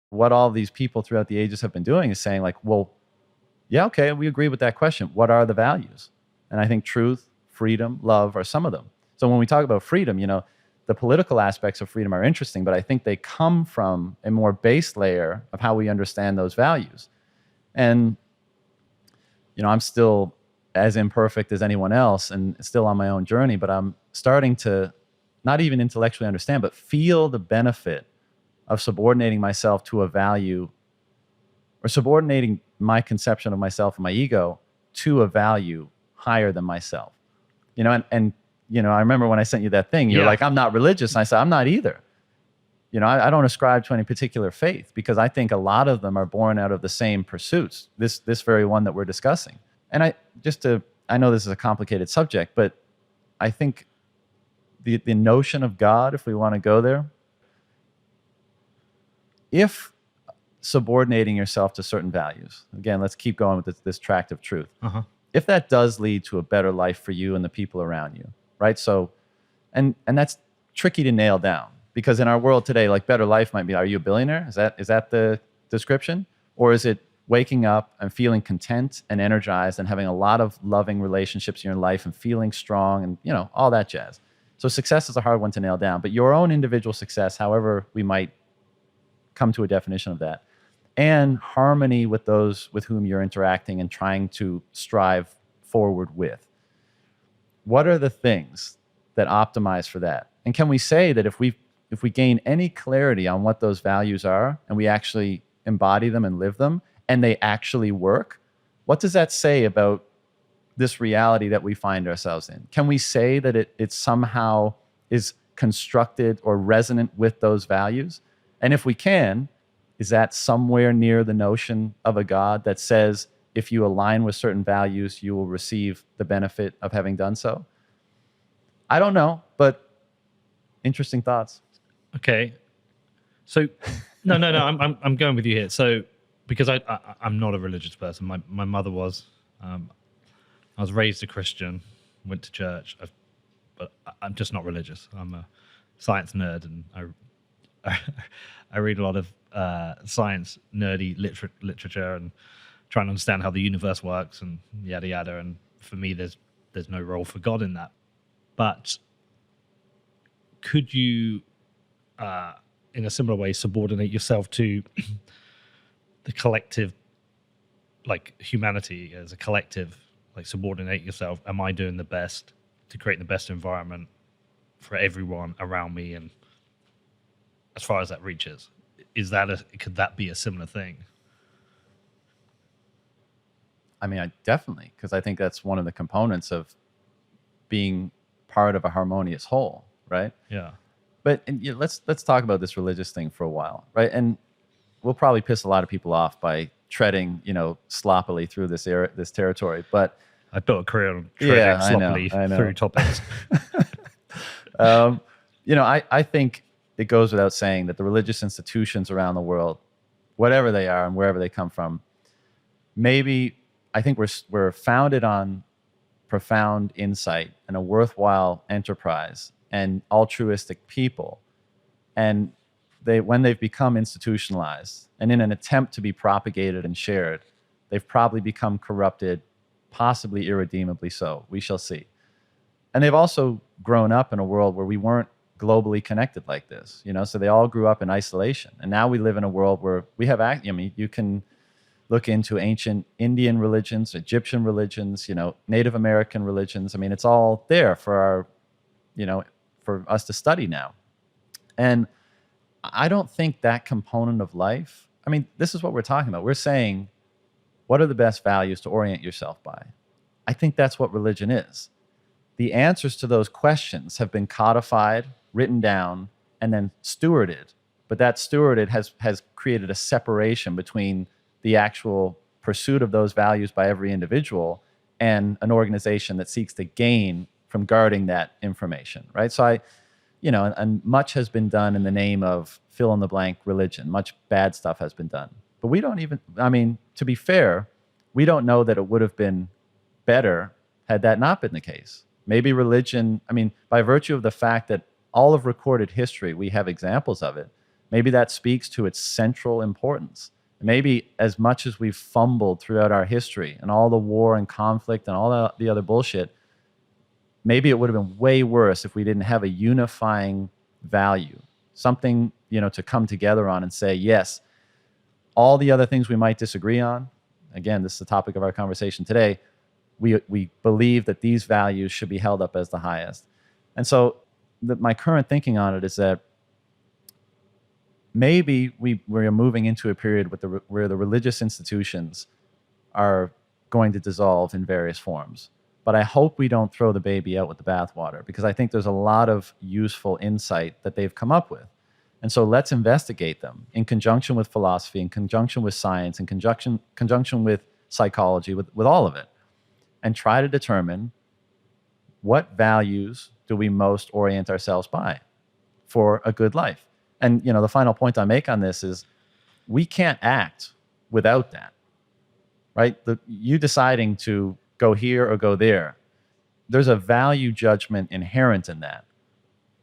What all these people throughout the ages have been doing is saying like, well, yeah, okay, we agree with that question. What are the values? And I think truth, freedom, love are some of them. So when we talk about freedom, the political aspects of freedom are interesting, but I think they come from a more base layer of how we understand those values. And, I'm still as imperfect as anyone else and still on my own journey, but I'm starting to not even intellectually understand, but feel the benefit of subordinating myself to a value or subordinating my conception of myself and my ego to a value higher than myself. I remember when I sent you that thing, you're like, I'm not religious. And I said, I'm not either. I don't ascribe to any particular faith because I think a lot of them are born out of the same pursuits, this very one that we're discussing. And I know this is a complicated subject, but I think the notion of God, if we want to go there, if subordinating yourself to certain values, again, let's keep going with this tract of truth. If that does lead to a better life for you and the people around you, right? So, and that's tricky to nail down because in our world today, like better life might be, are you a billionaire? Is that the description? Or is it waking up and feeling content and energized and having a lot of loving relationships in your life and feeling strong and, all that jazz. So success is a hard one to nail down, but your own individual success, however we might come to a definition of that, and harmony with those with whom you're interacting and trying to strive forward with. What are the things that optimize for that? And can we say that if we gain any clarity on what those values are and we actually embody them and live them and they actually work, what does that say about this reality that we find ourselves in? Can we say that it somehow is constructed or resonant with those values? And if we can, is that somewhere near the notion of a God that says, if you align with certain values, you will receive the benefit of having done so? I don't know, but interesting thoughts. Okay. So, no, I'm going with you here. So, because I'm not a religious person. My mother was. I was raised a Christian, went to church, but I'm just not religious. I'm a science nerd, and I read a lot of science nerdy literature and trying to understand how the universe works and yada yada. And for me, there's no role for God in that. But could you, in a similar way, subordinate yourself to the collective, like humanity as a collective, like subordinate yourself? Am I doing the best to create the best environment for everyone around me? And as far as that reaches, could that be a similar thing? I mean, definitely, because I think that's one of the components of being part of a harmonious whole, right? Yeah. But let's talk about this religious thing for a while, right? And we'll probably piss a lot of people off by treading, sloppily through this territory. But I built a career on treading sloppily through topics. I think it goes without saying that the religious institutions around the world, whatever they are and wherever they come from, I think we're founded on profound insight and a worthwhile enterprise and altruistic people. And when they've become institutionalized and in an attempt to be propagated and shared, they've probably become corrupted, possibly irredeemably so. We shall see. And they've also grown up in a world where we weren't globally connected like this, so they all grew up in isolation. And now we live in a world where we have, you can look into ancient Indian religions, Egyptian religions, Native American religions. I mean, it's all there for us to study now. And I don't think that component of life, this is what we're talking about. We're saying, what are the best values to orient yourself by? I think that's what religion is. The answers to those questions have been codified, written down, and then stewarded. But that stewarded has created a separation between the actual pursuit of those values by every individual and an organization that seeks to gain from guarding that information, right? So and much has been done in the name of fill in the blank religion. Much bad stuff has been done. But we don't even, to be fair, we don't know that it would have been better had that not been the case. Maybe religion, by virtue of the fact that all of recorded history, we have examples of it. Maybe that speaks to its central importance. Maybe as much as we've fumbled throughout our history and all the war and conflict and all the other bullshit, maybe it would have been way worse if we didn't have a unifying value, something, to come together on and say, yes, all the other things we might disagree on, again, this is the topic of our conversation today, we believe that these values should be held up as the highest. And so my current thinking on it is that maybe we're moving into a period where the religious institutions are going to dissolve in various forms. But I hope we don't throw the baby out with the bathwater, because I think there's a lot of useful insight that they've come up with. And so let's investigate them in conjunction with philosophy, in conjunction with science, in conjunction with psychology, with all of it, and try to determine what values do we most orient ourselves by for a good life. And the final point I make on this is we can't act without that, right? You deciding to go here or go there, there's a value judgment inherent in that.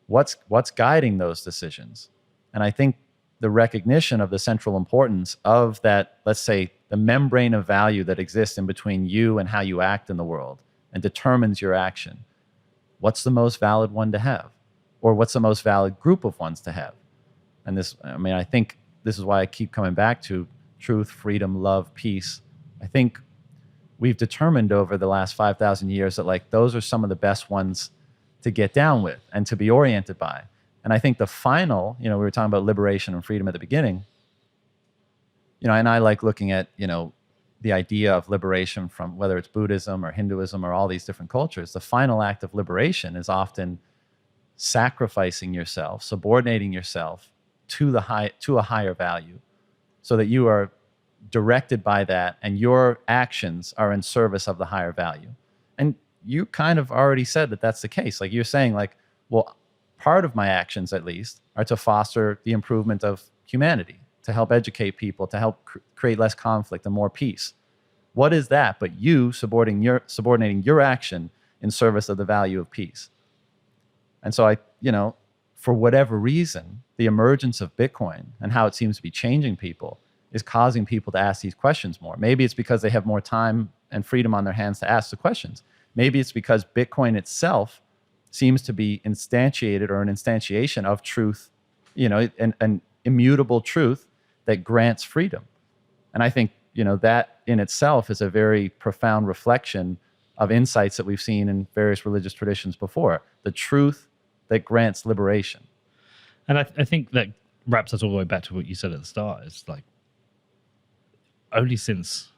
What's guiding those decisions? And I think the recognition of the central importance of that, let's say, the membrane of value that exists in between you and how you act in the world and determines your action. What's the most valid one to have? Or what's the most valid group of ones to have? And I think this is why I keep coming back to truth, freedom, love, peace. I think we've determined over the last 5,000 years that those are some of the best ones to get down with and to be oriented by. And I think the final, we were talking about liberation and freedom at the beginning, and I like looking at, the idea of liberation from whether it's Buddhism or Hinduism or all these different cultures. The final act of liberation is often sacrificing yourself, subordinating yourself to a higher value, so that you are directed by that and your actions are in service of the higher value. And you kind of already said that that's the case. You're saying well, part of my actions at least are to foster the improvement of humanity, to help educate people, to help create less conflict and more peace. What is that but you subordinating your action in service of the value of peace? And so for whatever reason, the emergence of Bitcoin and how it seems to be changing people is causing people to ask these questions more. Maybe it's because they have more time and freedom on their hands to ask the questions. Maybe it's because Bitcoin itself seems to be instantiated or an instantiation of truth, an immutable truth that grants freedom. And I think, that in itself is a very profound reflection of insights that we've seen in various religious traditions before. The truth that grants liberation. And I think that wraps us all the way back to what you said at the start. It's only since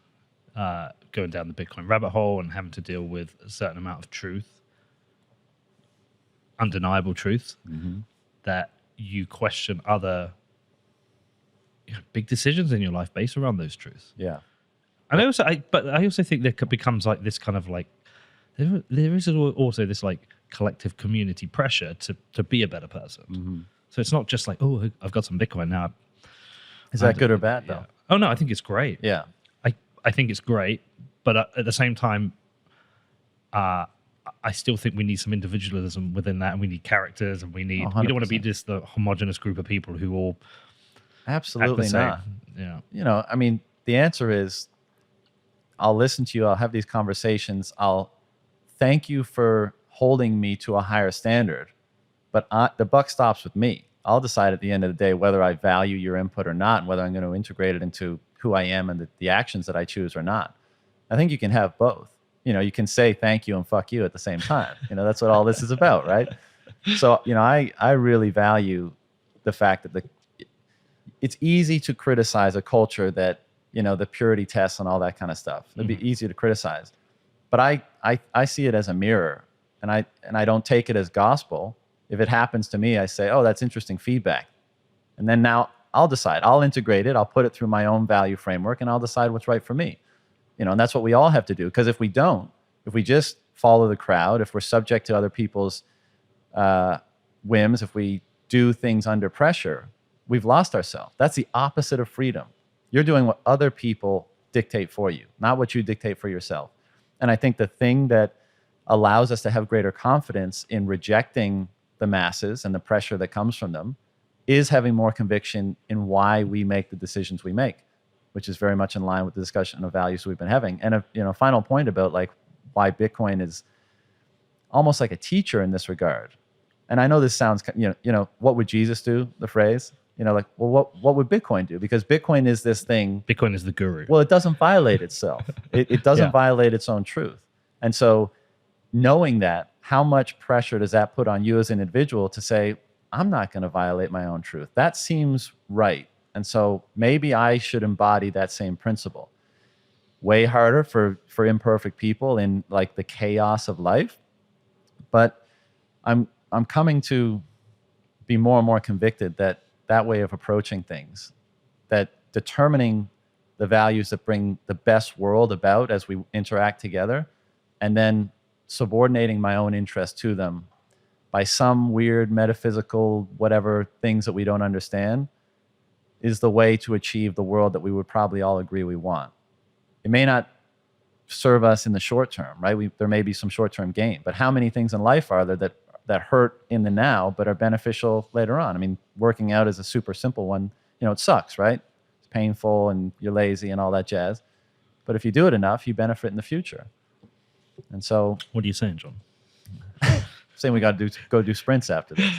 going down the Bitcoin rabbit hole and having to deal with a certain amount of truth, undeniable truth, that you question other big decisions in your life based around those truths. Yeah. And I also think there becomes this kind of there is also this collective community pressure to be a better person. So it's not just oh, I've got some Bitcoin now. Is that good or bad though? Oh no, I think it's great. Yeah. I think it's great, but at the same time, I still think we need some individualism within that, and we need characters, and we don't want to be just the homogenous group of people who all absolutely not. Yeah. The answer is, I'll listen to you. I'll have these conversations. I'll thank you for holding me to a higher standard, but the buck stops with me. I'll decide at the end of the day whether I value your input or not, and whether I'm going to integrate it into who I am and the actions that I choose or not. I think you can have both. You can say thank you and fuck you at the same time. That's what all this is about, right? So, I really value the fact that it's easy to criticize a culture that, the purity tests and all that kind of stuff. It'd be easy to criticize. But I see it as a mirror, and I don't take it as gospel. If it happens to me, I say, oh, that's interesting feedback. And then now I'll decide. I'll integrate it. I'll put it through my own value framework, and I'll decide what's right for me. And that's what we all have to do. Because if we don't, if we just follow the crowd, if we're subject to other people's whims, if we do things under pressure, we've lost ourselves. That's the opposite of freedom. You're doing what other people dictate for you, not what you dictate for yourself. And I think the thing that allows us to have greater confidence in rejecting the masses and the pressure that comes from them is having more conviction in why we make the decisions we make, which is very much in line with the discussion of values we've been having. And a final point about like why Bitcoin is almost like a teacher in this regard. And I know this sounds, what would Jesus do? The phrase, like, well, what would Bitcoin do? Because Bitcoin is this thing. Bitcoin is the guru. Well, it doesn't violate itself. It doesn't Yeah. violate its own truth. And so knowing that, how much pressure does that put on you as an individual to say, I'm not going to violate my own truth? That seems right. And so maybe I should embody that same principle. Way harder for imperfect people in like the chaos of life. But I'm coming to be more and more convicted that way of approaching things, that determining the values that bring the best world about as we interact together, and then subordinating my own interest to them by some weird metaphysical whatever things that we don't understand, is the way to achieve the world that we would probably all agree we want. It may not serve us in the short term, right? There may be some short-term gain, but how many things in life are there that hurt in the now but are beneficial later on? I mean, working out is a super simple one. It sucks, right? It's painful and you're lazy and all that jazz. But if you do it enough, you benefit in the future. And so, What are you saying, John? saying we got to go do sprints after this.